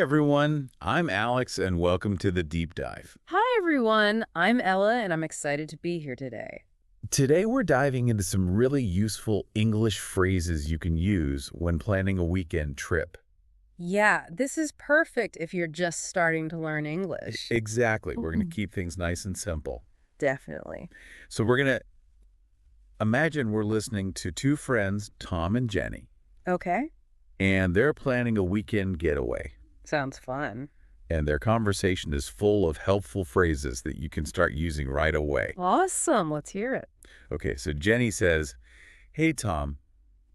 Hey everyone, I'm Alex and welcome to the Deep Dive. Hi, everyone. I'm Ella, and I'm excited to be here today. Today we're diving into some really useful English phrases you can use when planning a weekend trip. Yeah, this is perfect if you're just starting to learn English. Exactly, we're going to Mhm. keep things nice and simple. Definitely. So we're going to imagine we're listening to two friends, Tom and Jenny, Okay. and they're planning a weekend getaway. Sounds fun. And their conversation is full of helpful phrases that you can start using right away. Awesome. Let's hear it. Okay, so Jenny says, "Hey Tom,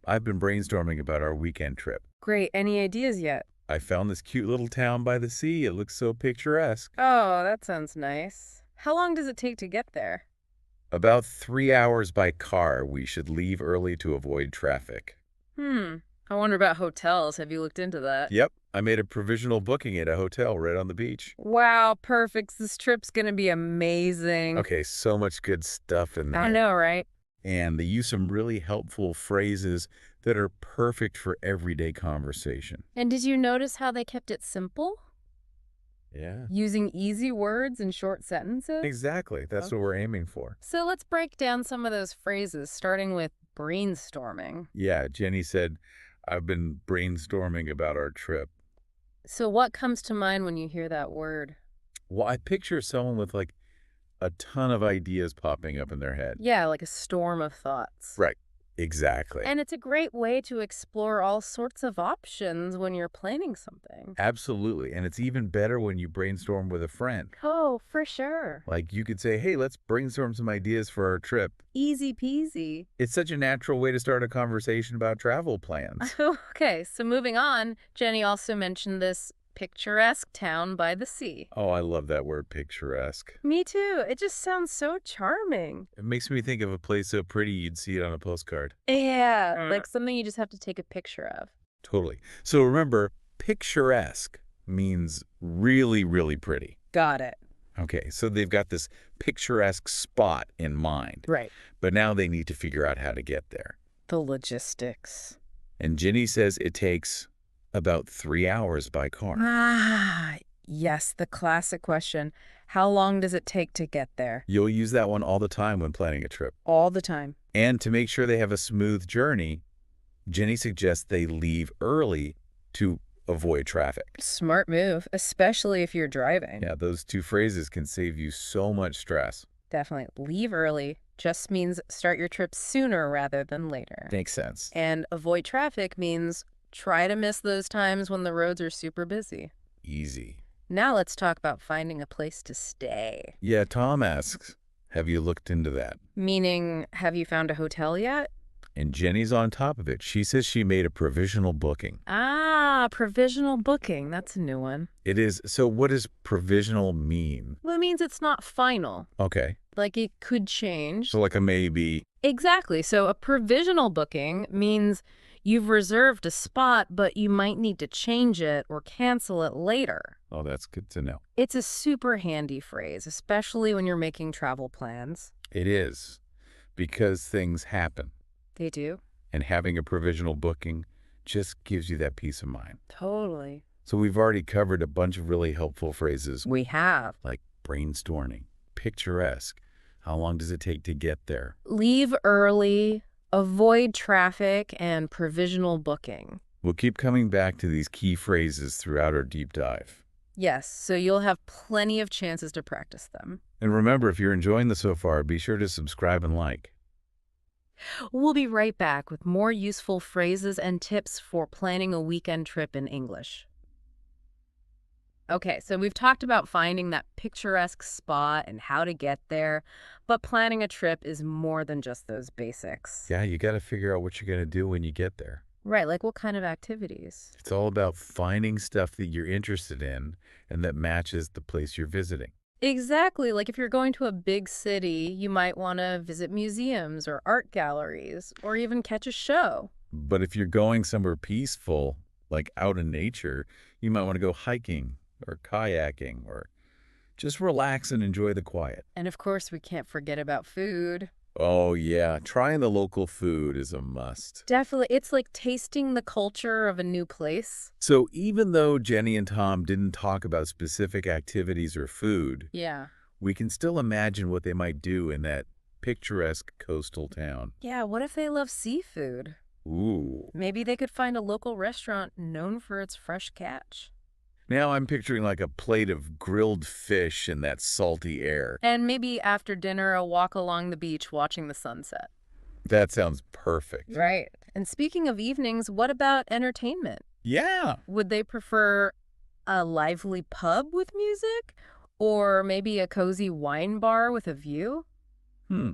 I've been brainstorming about our weekend trip. Great. Any ideas yet? I found this cute little town by the sea. It looks so picturesque. Oh, that sounds nice. How long does it take to get there? About 3 hours by car. We should leave early to avoid traffic." I wonder about hotels. Have you looked into that? Yep, I made a provisional booking at a hotel right on the beach. Wow, perfect. This trip's gonna be amazing. Okay, so much good stuff in I there. know, right? And they use some really helpful phrases that are perfect for everyday conversation. And did you notice how they kept it simple? Yeah, Using easy words and short sentences? exactly. That's what we're aiming for. So let's break down some of those phrases, starting with brainstorming. Yeah, Jenny said, "I've been brainstorming about our trip." So what comes to mind when you hear that word? Well, I picture someone with like a ton of ideas popping up in their head. Yeah, like a storm of thoughts. Right. Exactly. And it's a great way to explore all sorts of options when you're planning something. Absolutely. And it's even better when you brainstorm with a friend. Oh, for sure. Like you could say, "Hey, let's brainstorm some ideas for our trip." Easy peasy. It's such a natural way to start a conversation about travel plans. Okay, so moving on, Jenny also mentioned this picturesque town by the sea. Oh, I love that word, picturesque. Me too. It just sounds so charming. It makes me think of a place so pretty you'd see it on a postcard. Yeah, like something you just have to take a picture of. Totally. So remember, picturesque means really, really pretty. Got it. Okay, so they've got this picturesque spot in mind, Right. but now they need to figure out how to get there. The logistics. And Ginny says it takes about 3 hours by car. Yes, the classic question. How long does it take to get there? You'll use that one all the time when planning a trip. All the time. And to make sure they have a smooth journey, Ginny suggests they leave early to avoid traffic. Smart move, especially if you're driving. Yeah, those two phrases can save you so much stress. Definitely. Leave early just means start your trip sooner rather than later. Makes sense. And avoid traffic means try to miss those times when the roads are super busy. Easy. Now let's talk about finding a place to stay. Yeah, Tom asks, have you looked into that? Meaning, have you found a hotel yet? And Jenny's on top of it. She says she made a provisional booking. Provisional booking. That's a new one. It is. So what does provisional mean? Well, it means it's not final. Okay. Like it could change. So like a maybe. Exactly. So a provisional booking means you've reserved a spot, but you might need to change it or cancel it later. Oh, that's good to know. It's a super handy phrase, especially when you're making travel plans. It is. Because things happen. They do. And having a provisional booking just gives you that peace of mind. Totally. So we've already covered a bunch of really helpful phrases We have. like brainstorming, picturesque, how long does it take to get there? Leave early, avoid traffic, and provisional booking. We'll keep coming back to these key phrases throughout our deep dive. Yes, so you'll have plenty of chances to practice them. And remember, if you're enjoying this so far, be sure to subscribe and like. We'll be right back with more useful phrases and tips for planning a weekend trip in English. Okay, so we've talked about finding that picturesque spot and how to get there, but planning a trip is more than just those basics. Yeah, you got to figure out what you're going to do when you get there. Right, like what kind of activities? It's all about finding stuff that you're interested in and that matches the place you're visiting. Exactly, like if you're going to a big city, you might want to visit museums or art galleries or even catch a show. But if you're going somewhere peaceful, like out in nature, you might want to go hiking or kayaking or just relax and enjoy the quiet. And of course, we can't forget about food. Oh, yeah. Trying the local food is a must. Definitely. It's like tasting the culture of a new place. So even though Jenny and Tom didn't talk about specific activities or food, Yeah. we can still imagine what they might do in that picturesque coastal town. Yeah, what if they love seafood? Ooh. Maybe they could find a local restaurant known for its fresh catch. Now I'm picturing like a plate of grilled fish in that salty air. And maybe after dinner, a walk along the beach watching the sunset. That sounds perfect. Right. And speaking of evenings, what about entertainment? Yeah. Would they prefer a lively pub with music? Or maybe a cozy wine bar with a view? Hmm.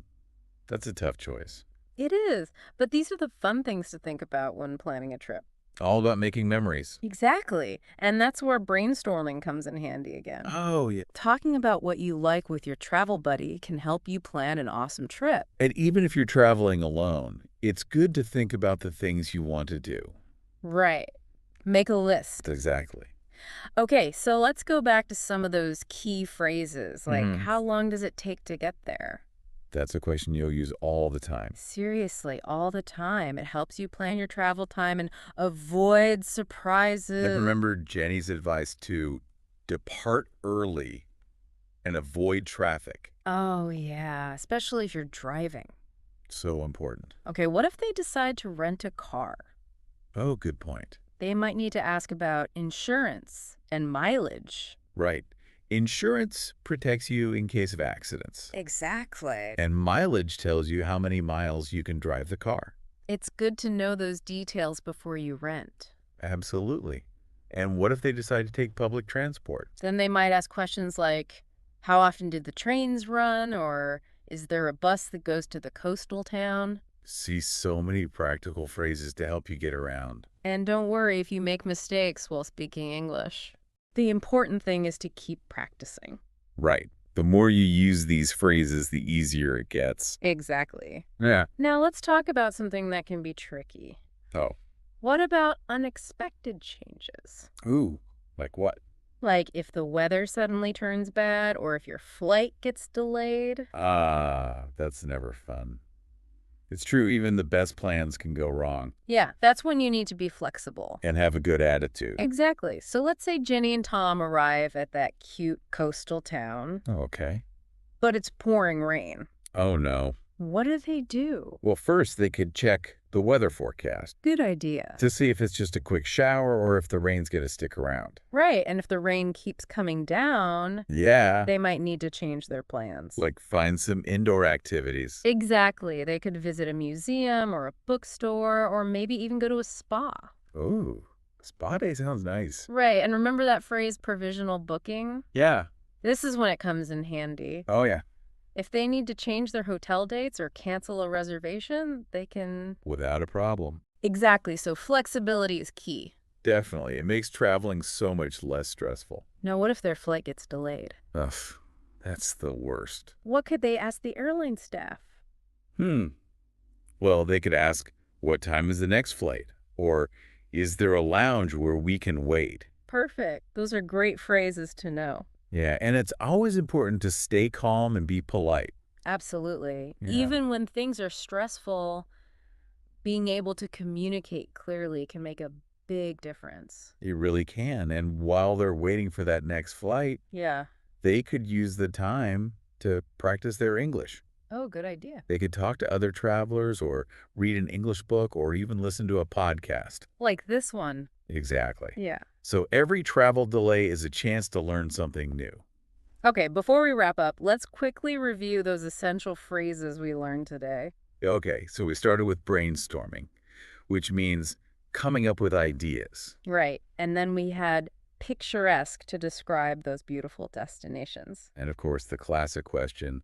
That's a tough choice. It is. But these are the fun things to think about when planning a trip. All about making memories. Exactly. And that's where brainstorming comes in handy again. Oh, yeah. Talking about what you like with your travel buddy can help you plan an awesome trip. And even if you're traveling alone, it's good to think about the things you want to do. Right. Make a list. Exactly. Okay, so let's go back to some of those key phrases, like Mhm. how long does it take to get there? That's a question you'll use all the time. Seriously, all the time. It helps you plan your travel time and avoid And surprises. remember Jenny's advice to depart early and avoid traffic. Oh, yeah, especially if you're driving. So important. Okay, what if they decide to rent a car? Oh, good point. They might need to ask about insurance and mileage. Right. Insurance protects you in case of accidents. Exactly. And mileage tells you how many miles you can drive the car. It's good to know those details before you rent. Absolutely. And what if they decide to take public transport? Then they might ask questions like, how often did the trains run? Or is there a bus that goes to the coastal town? See so many practical phrases to help you get around. And don't worry if you make mistakes while speaking English. The important thing is to keep practicing. Right. The more you use these phrases, the easier it gets. Exactly. Yeah. Now let's talk about something that can be tricky. Oh. What about unexpected changes? Ooh. Like what? Like if the weather suddenly turns bad or if your flight gets delayed? That's never fun. It's true, even the best plans can go wrong. Yeah, that's when you need to be flexible. And have a good attitude. Exactly. So let's say Jenny and Tom arrive at that cute coastal town, Oh, okay. but it's pouring rain. Oh, no. What do they do? Well, first they could check the weather forecast Good idea. to see if it's just a quick shower or if the rain's going to stick around. Right, and if the rain keeps coming down, Yeah. they might need to change their plans. Like find some indoor activities. Exactly. They could visit a museum or a bookstore or maybe even go to a spa. Ooh. Spa day sounds nice. Right, and remember that phrase, provisional booking? Yeah. This is when it comes in handy. Oh, yeah. If they need to change their hotel dates or cancel a reservation, they can... Without a problem. Exactly, so flexibility is key. Definitely. It makes traveling so much less stressful. Now, what if their flight gets delayed? Ugh. That's the worst. What could they ask the airline staff? Well, they could ask, what time is the next flight? Or, is there a lounge where we can wait? Perfect. Those are great phrases to know. Yeah, and it's always important to stay calm and be polite. Absolutely. Yeah. Even when things are stressful, being able to communicate clearly can make a big difference. It really can. And while they're waiting for that next flight, Yeah. they could use the time to practice their English. Oh, good idea. They could talk to other travelers or read an English book or even listen to a podcast. Like this one. Exactly. Yeah. So every travel delay is a chance to learn something new. Okay, before we wrap up, let's quickly review those essential phrases we learned today. Okay, so we started with brainstorming, which means coming up with ideas. Right. And then we had picturesque to describe those beautiful destinations. And of course, the classic question,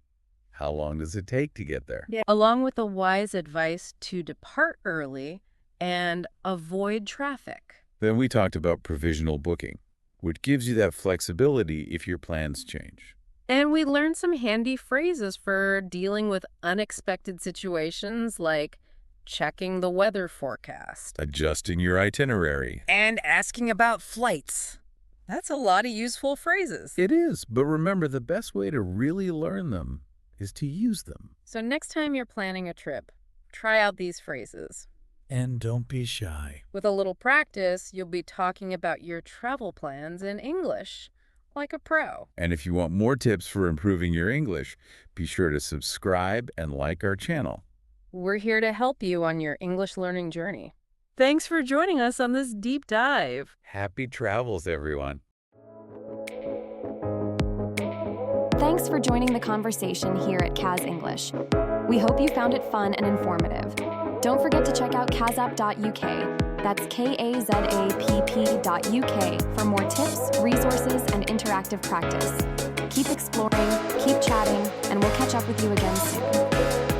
how long does it take to get there? Yeah. Along with the wise advice to depart early and avoid traffic. Then we talked about provisional booking, which gives you that flexibility if your plans change. And we learned some handy phrases for dealing with unexpected situations like checking the weather forecast. Adjusting your itinerary. And asking about flights. That's a lot of useful phrases. It is, but remember, the best way to really learn them is to use them. So next time you're planning a trip, try out these phrases. And don't be shy. With a little practice, you'll be talking about your travel plans in English, like a pro. And if you want more tips for improving your English, be sure to subscribe and like our channel. We're here to help you on your English learning journey. Thanks for joining us on this deep dive. Happy travels, everyone. Thanks for joining the conversation here at Kaz English. We hope you found it fun and informative. Don't forget to check out kazapp.uk. That's kazapp.uk for more tips, resources, and interactive practice. Keep exploring, keep chatting, and we'll catch up with you again soon.